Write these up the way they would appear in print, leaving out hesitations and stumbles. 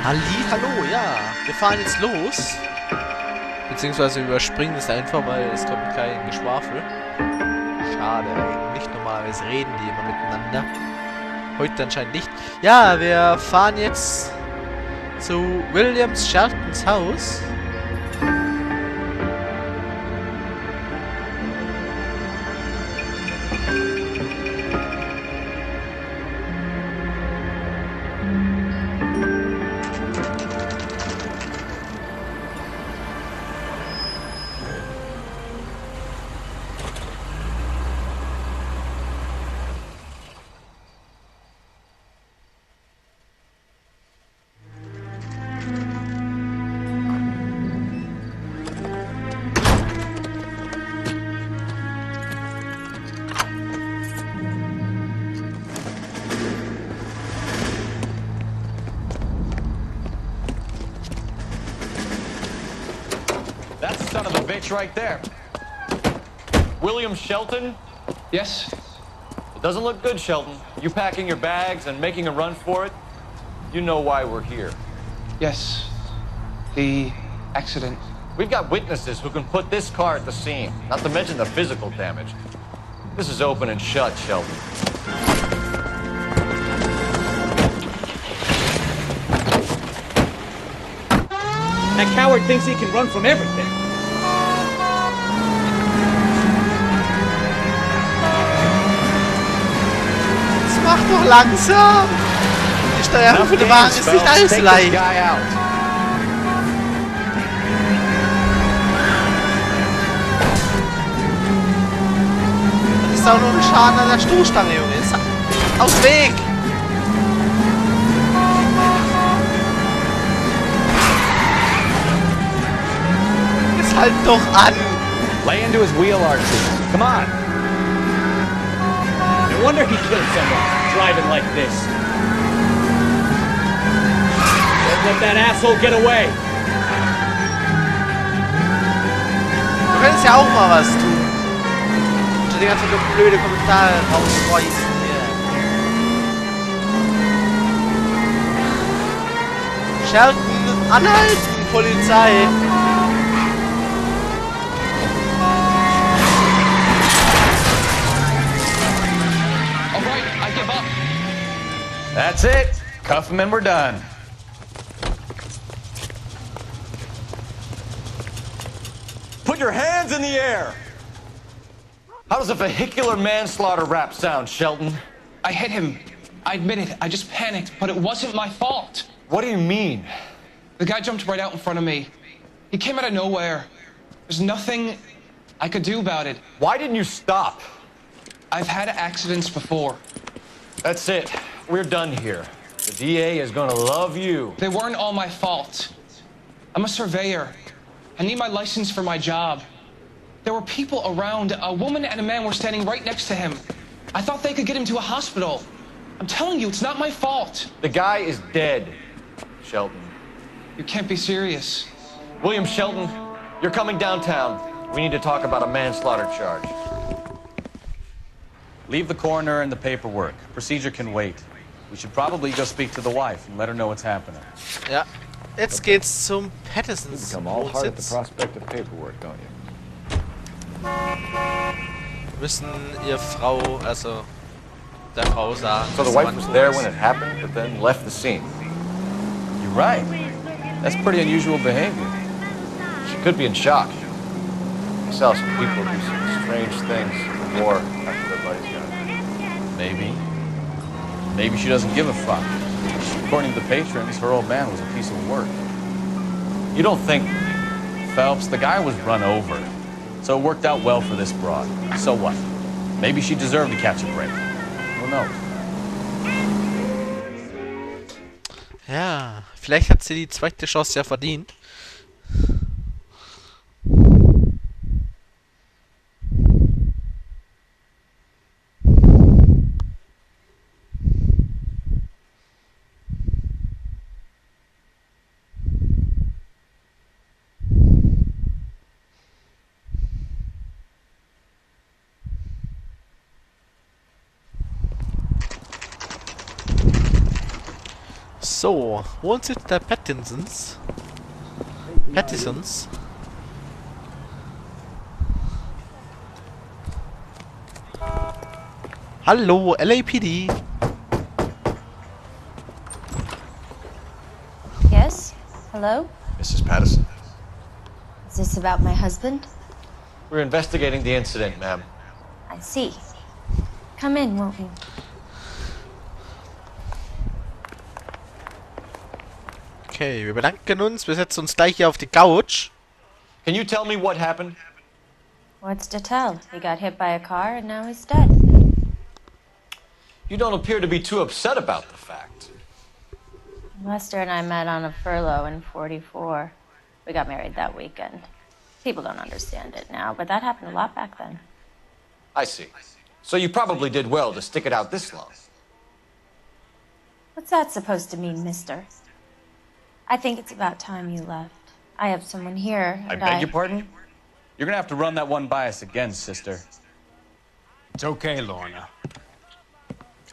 Hallo, ja. Wir fahren jetzt los. Beziehungsweise überspringen es einfach, weil es kommt kein Geschwafel. Schade, ey. Nicht normalerweise reden die immer miteinander. Heute anscheinend nicht. Ja, wir fahren jetzt zu Sheltons Haus. That's the son of a bitch right there. William Shelton? Yes? It doesn't look good, Shelton. You packing your bags and making a run for it? You know why we're here. Yes. The accident. We've got witnesses who can put this car at the scene, not to mention the physical damage. This is open and shut, Shelton. That coward thinks he can run from everything. Das macht doch langsam. Die Steuerung für den Wagen ist nicht allzu leicht. Das ist auch nur ein Schaden an der Stoßstange, Junge. Ist aus dem Weg. Halt doch an! Lay into his wheel arches. Come on. No wonder he killed someone driving like this. Don't let that asshole get away. Du könntest ja auch mal was tun. Und die ganze blöde Kommentare rausschmeißen hier. Shelton, anhalten, Polizei! That's it. Cuff him and we're done. Put your hands in the air. How does a vehicular manslaughter rap sound, Shelton? I hit him. I admit it. I just panicked, but it wasn't my fault. What do you mean? The guy jumped right out in front of me. He came out of nowhere. There's nothing I could do about it. Why didn't you stop? I've had accidents before. That's it. We're done here. The DA is gonna love you. They weren't all my fault. I'm a surveyor. I need my license for my job. There were people around. A woman and a man were standing right next to him. I thought they could get him to a hospital. I'm telling you, it's not my fault. The guy is dead, Shelton. You can't be serious. William Shelton, you're coming downtown. We need to talk about a manslaughter charge. Leave the coroner and the paperwork. Procedure can wait. We should probably go speak to the wife and let her know what's happening. Ja, jetzt geht's zum Pattersons Become all hard at the Wohnsitz. prospect of paperwork, don't you? Müssen ihr Frau, also der Frau sagen, So the dass wife Mann was tot there ist. when it happened, but then left the scene. You're right. That's pretty unusual behavior. She could be in shock. I saw some people do some strange things in the war after their buddies got it. Maybe. Maybe she doesn't give a fuck. According to the patrons, her old man was a piece of work. You don't think... Phelps, the guy was run over. So it worked out well for this broad. So what? Maybe she deserved to catch a break. Who knows? Ja, vielleicht hat sie die zweite Chance ja verdient. So, Wohnsitz der Pattinsons. Pattisons. Hallo, LAPD. Yes? Hello? Mrs. Patterson. Is this about my husband? We're investigating the incident, ma'am. I see. Come in, won't you? Okay, wir bedanken uns. Wir setzen uns gleich hier auf die Couch. Can you tell me what happened? What's to tell? He got hit by a car and now he's dead. You don't appear to be too upset about the fact. Lester and I met on a furlough in '44. We got married that weekend. People don't understand it now, but that happened a lot back then. I see. So you probably did well to stick it out this long. What's that supposed to mean, mister? I think it's about time you left. I have someone here. I and beg your pardon? You're gonna have to run that one by us again, sister. It's okay, Lorna.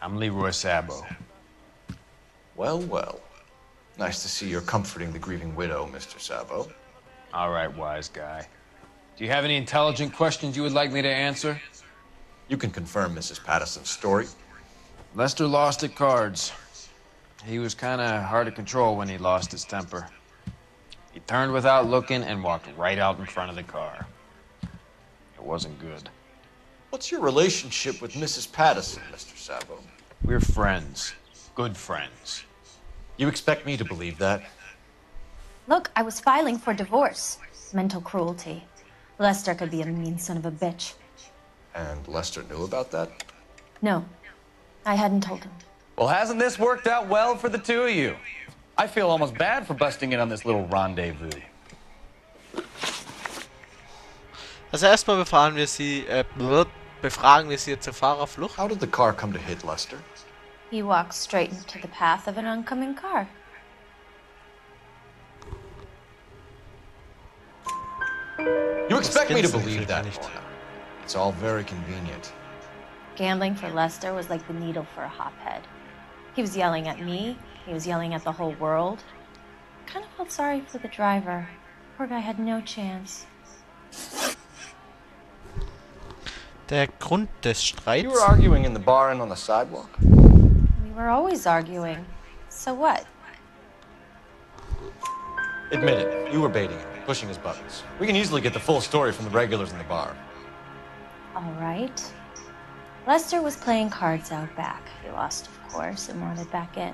I'm Leroy Sabo. Well, well. Nice to see you're comforting the grieving widow, Mr. Sabo. All right, wise guy. Do you have any intelligent questions you would like me to answer? You can confirm Mrs. Patterson's story. Lester lost at cards. He was kind of hard to control when he lost his temper. He turned without looking and walked right out in front of the car. It wasn't good. What's your relationship with Mrs. Patterson, Mr. Sabo? We're friends. Good friends. You expect me to believe that? Look, I was filing for divorce. Mental cruelty. Lester could be a mean son of a bitch. And Lester knew about that? No, I hadn't told him. Well, hasn't this worked out well for the two of you? I feel almost bad for busting in on this little rendezvous. Also erstmal befragen wir sie zur Fahrerflucht. How did the car come to hit Lester? He walked straight into the path of an oncoming car. You expect me to kennst du believe that, nicht. Lorna. It's all very convenient. Gambling for Lester was like the needle for a hophead. He was yelling at me. He was yelling at the whole world. Kind of felt sorry for the driver. Poor guy had no chance. Der Grund des Streits. You were arguing in the bar and on the sidewalk? We were always arguing. So what? Admit it, you were baiting him, pushing his buttons. We can easily get the full story from the regulars in the bar. All right. Lester was playing cards out back. He lost, of course, and wanted back in.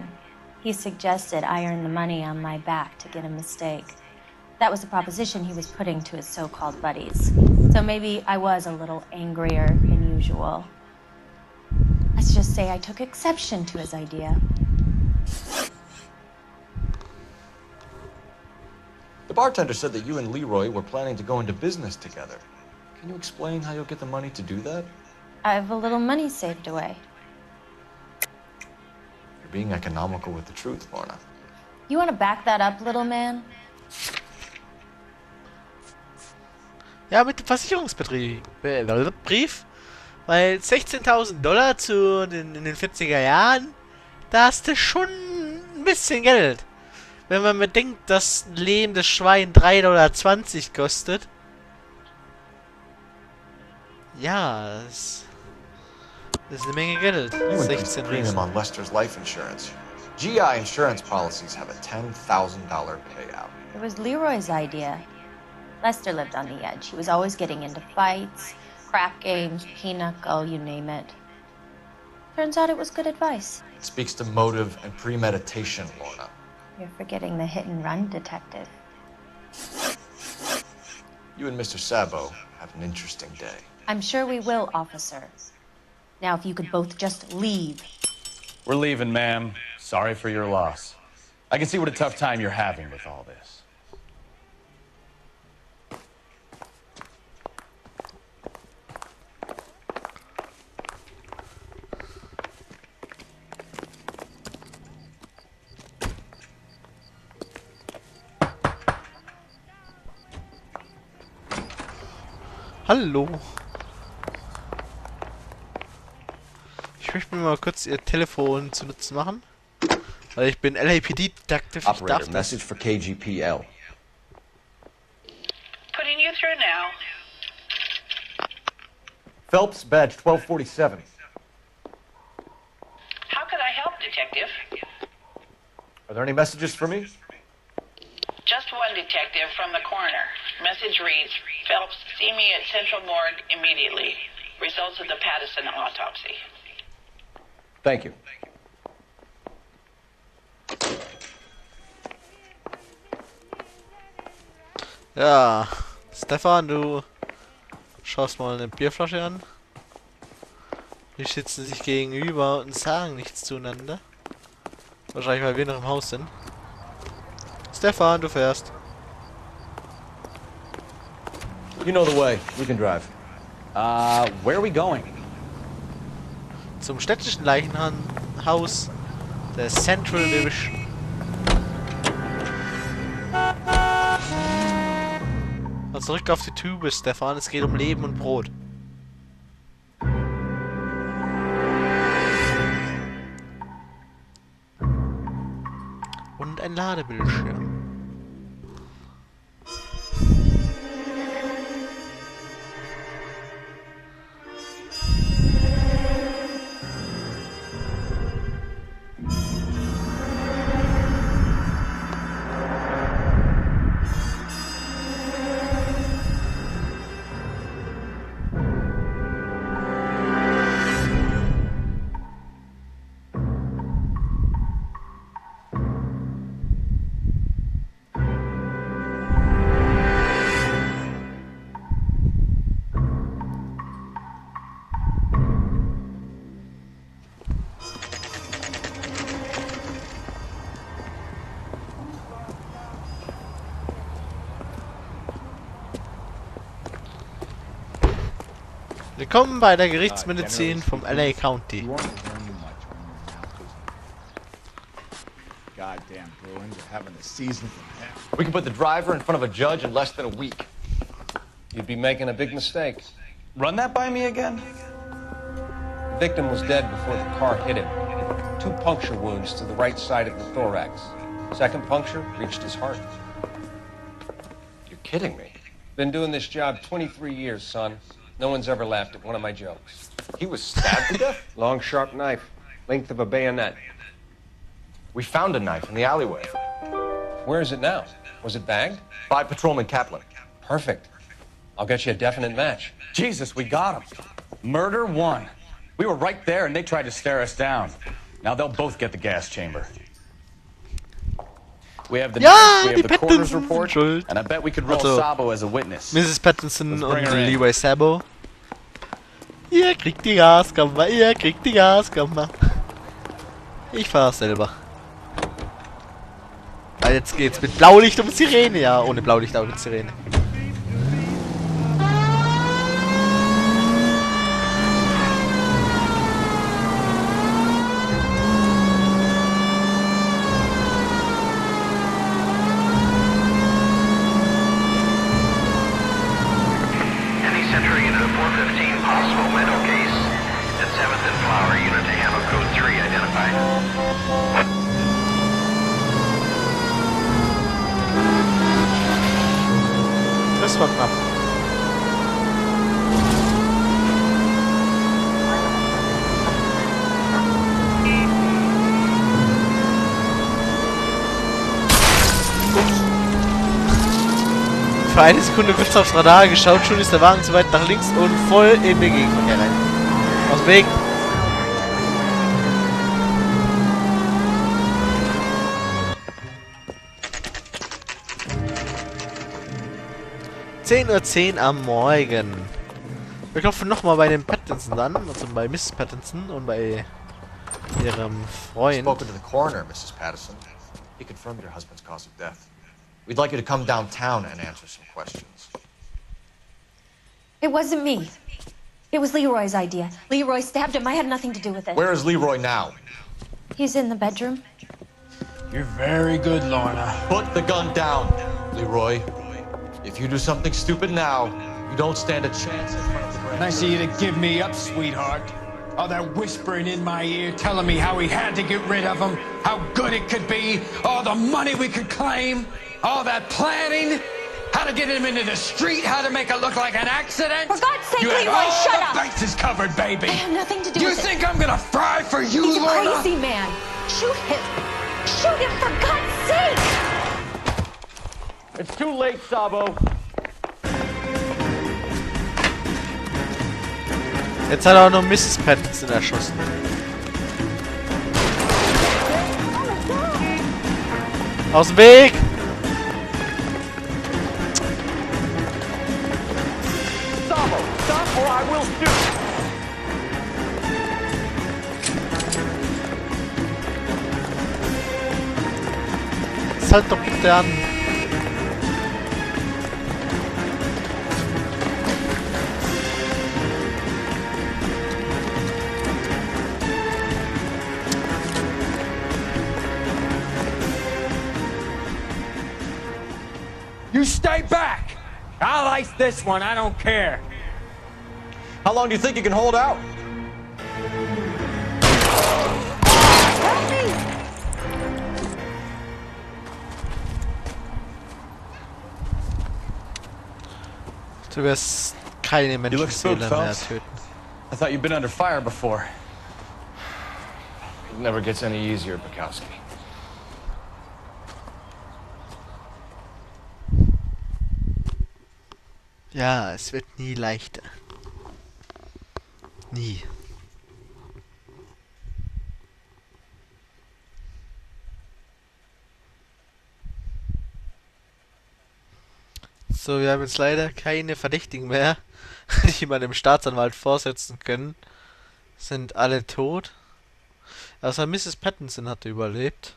He suggested I earn the money on my back to get a mistake. That was the proposition he was putting to his so-called buddies. So maybe I was a little angrier than usual. Let's just say I took exception to his idea. The bartender said that you and Leroy were planning to go into business together. Can you explain how you'll get the money to do that? I have a little money saved away. You're being economical with the truth, Lorna. You want to back that up, little man? Ja, mit dem Versicherungsbetrieb. Brief. Weil $16.000 in den 40er Jahren, da hast du schon ein bisschen Geld. Wenn man bedenkt, dass ein lebendes Schwein $3,20 kostet. Ja, das ist eine Menge Geld. You increased the 16 premium Riesen. on Lester's life insurance. GI insurance policies have a $10,000 payout. It was Leroy's idea. Lester lived on the edge. He was always getting into fights, crap games, pinochle, you name it. Turns out it was good advice. It speaks to motive and premeditation, Lorna. You're forgetting the hit-and-run detective. You and Mr. Sabo have an interesting day. I'm sure we will, officer. Now, if you could both just leave. We're leaving, ma'am. Sorry for your loss. I can see what a tough time you're having with all this. Hallo. Ich möchte mir mal kurz ihr Telefon zu Nutzen machen. Weil ich bin LAPD-Detective, ich darf Operator, das. message for KGPL. Putting you through now. Phelsps, badge 1247. How can I help, Detective? Are there any messages for me? Just one detective from the coroner. Message reads, Phelps, see me at Central Morgue immediately. Results of the Patterson autopsy. Thank you. Ja, Stefan, du schaust mal eine Bierflasche an. Die sitzen sich gegenüber und sagen nichts zueinander. Wahrscheinlich, weil wir noch im Haus sind. Stefan, du fährst. You know the way. We can drive. Where are we going? Zum städtischen Leichenhaus der Central Division. Und zurück auf die Tube, Stefan. Es geht um Leben und Brot. Und ein Ladebildschirm. Willkommen bei der Gerichtsmedizin vom LA County. Goddamn Bruins are having the season from hell. We can put the driver in front of a judge in less than a week. You'd be making a big mistake. Run that by me again? The victim was dead before the car hit him. 2 puncture wounds to the right side of the thorax. Second puncture reached his heart. You're kidding me. Been doing this job 23 years, son. No one's ever laughed at one of my jokes. He was stabbed to death? Long, sharp knife, length of a bayonet. We found a knife in the alleyway. Where is it now? Was it bagged? By Patrolman Kaplan. Perfect. I'll get you a definite match. Jesus, we got him. Murder 1. We were right there and they tried to stare us down. Now they'll both get the gas chamber. We have the Ja, we die have the coroner's Pattinsons report, sind schuld. and I bet we could roll Also, Sabo as a witness. Mrs. Pattinson Let's und bring her in. Leroy Sabo. Ihr kriegt die Gaskammer, ihr kriegt die Gaskammer. Ich fahr selber. Weil jetzt geht's mit Blaulicht um Sirene, ja, ohne Blaulicht, aber mit Sirene. Any Central Unit 415, possible mental case at 7th and Flower, unit to handle code 3 identified. Das war knapp. Für eine Sekunde kurz aufs Radar geschaut, schon ist der Wagen zu weit nach links und voll in den Gegenverkehr rein. Aus dem Weg. (10:10 Uhr am Morgen. Wir klopfen nochmal bei den Pattinsons an, also bei Mrs. Pattinson und bei ihrem Freund. Spoken to the coroner, Mrs. Patterson. He confirmed your husband's cause of death. We'd like you to come downtown and answer some questions. It wasn't me. It was Leroy's idea. Leroy stabbed him. I had nothing to do with it. Where is Leroy now? He's in the bedroom. You're very good, Lorna. Put the gun down, Leroy. If you do something stupid now, you don't stand a chance in front of the grand Nice of jury. you to give me up, sweetheart. Oh, they're whispering in my ear, telling me how we had to get rid of him, how good it could be, all the money we could claim, all that planning, how to get him into the street, how to make it look like an accident. For God's sake, you had Leroy, all shut the up! bases covered, baby. I have nothing to do You with it. think I'm gonna fry for you, He's a Lorna? crazy man. Shoot him. Shoot him, for God's sake! It's too late, Sabo. Jetzt hat er auch noch Mrs. Pattinson erschossen. Aus dem Weg! Sabo, stop or I will shoot. Halt doch bitte an! You stay back. I'll ice this one, I don't care. How long do you think you can hold out? Help me! Du wirst keine Menschenseele mehr töten. I thought you'd been under fire before. It never gets any easier, Bukowski. Ja, es wird nie leichter. Nie. So, wir haben jetzt leider keine Verdächtigen mehr, die man dem Staatsanwalt vorsetzen können. Sind alle tot. Also Mrs. Pattinson hatte überlebt.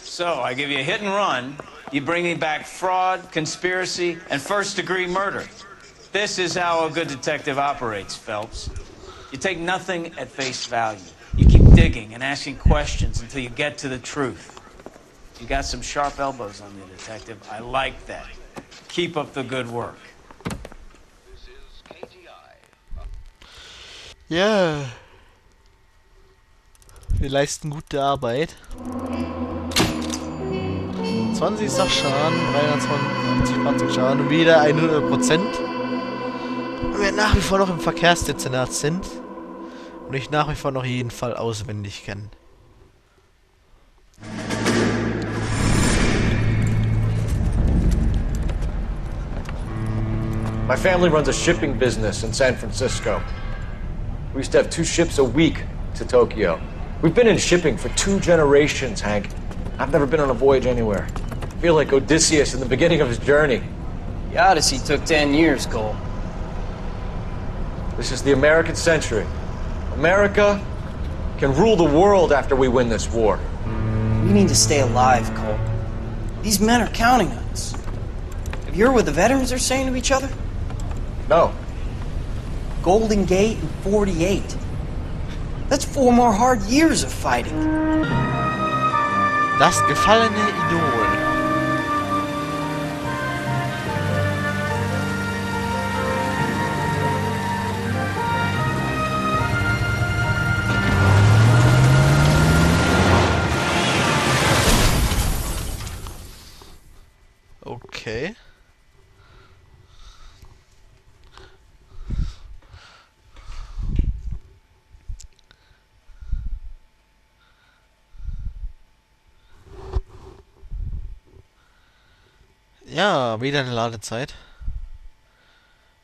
So, I give you a hit and run. You bring me back fraud, conspiracy, and first-degree murder. This is how a good detective operates, Phelps. You take nothing at face value. You keep digging and asking questions until you get to the truth. You got some sharp elbows on you, detective. I like that. Keep up the good work. Ja. Wir leisten gute Arbeit. 20 Sachschaden, 320 Fahrzeugschaden und wieder 100%. Und wir nach wie vor noch im Verkehrsdezernat sind und ich nach wie vor noch jeden Fall auswendig kenne. My family runs a shipping business in San Francisco. We used to have 2 ships a week to Tokyo. We've been in shipping for 2 generations, Hank. I've never been on a voyage anywhere. I feel like Odysseus in the beginning of his journey. The Odyssey took 10 years, Cole. This is the American century. America can rule the world after we win this war. We need to stay alive, Cole. These men are counting on us. Have you heard what the veterans are saying to each other? No. Golden Gate in 48. That's 4 more hard years of fighting. Das gefallene Idol. Okay. Ja, wieder eine Ladezeit.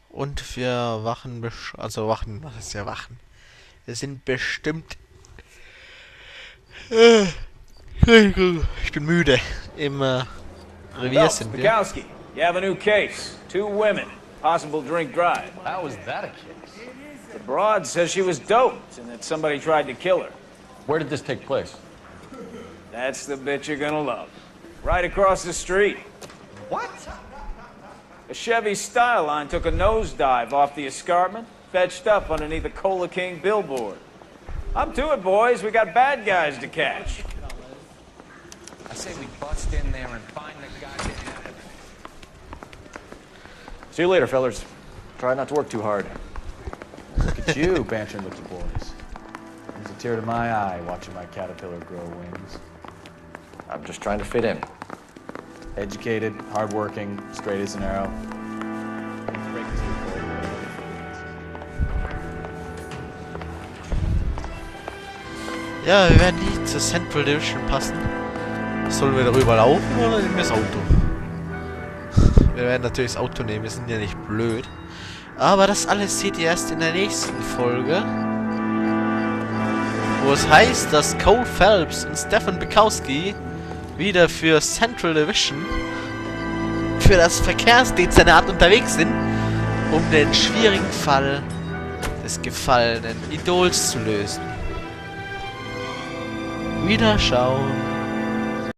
Und wir wachen, was ist ja wachen? Wir sind bestimmt... ich bin müde. Im Revier sind wir. Bukowski, you have a new case. 2 women, possible drink drive. How is that a case? The broad says she was doped and that somebody tried to kill her. Where did this take place? That's the bit you're gonna love. Right across the street. What? A Chevy Styline took a nosedive off the escarpment, fetched up underneath a Cola King billboard. Up to it, boys. We got bad guys to catch. I say we bust in there and find the guy that had it. See you later, fellas. Try not to work too hard. Look at you, bantering with the boys. Brings a tear to my eye watching my caterpillar grow wings. I'm just trying to fit in. Educated, hardworking, straight as an arrow. Ja, wir werden nie zur Central Division passen. Sollen wir darüber laufen oder nehmen wir das Auto? Wir werden natürlich das Auto nehmen, wir sind ja nicht blöd. Aber das alles seht ihr erst in der nächsten Folge. Wo es heißt, dass Cole Phelsps und Stefan Bukowski wieder für Central Division, für das Verkehrsdezernat unterwegs sind, um den schwierigen Fall des gefallenen Idols zu lösen. Wiederschauen.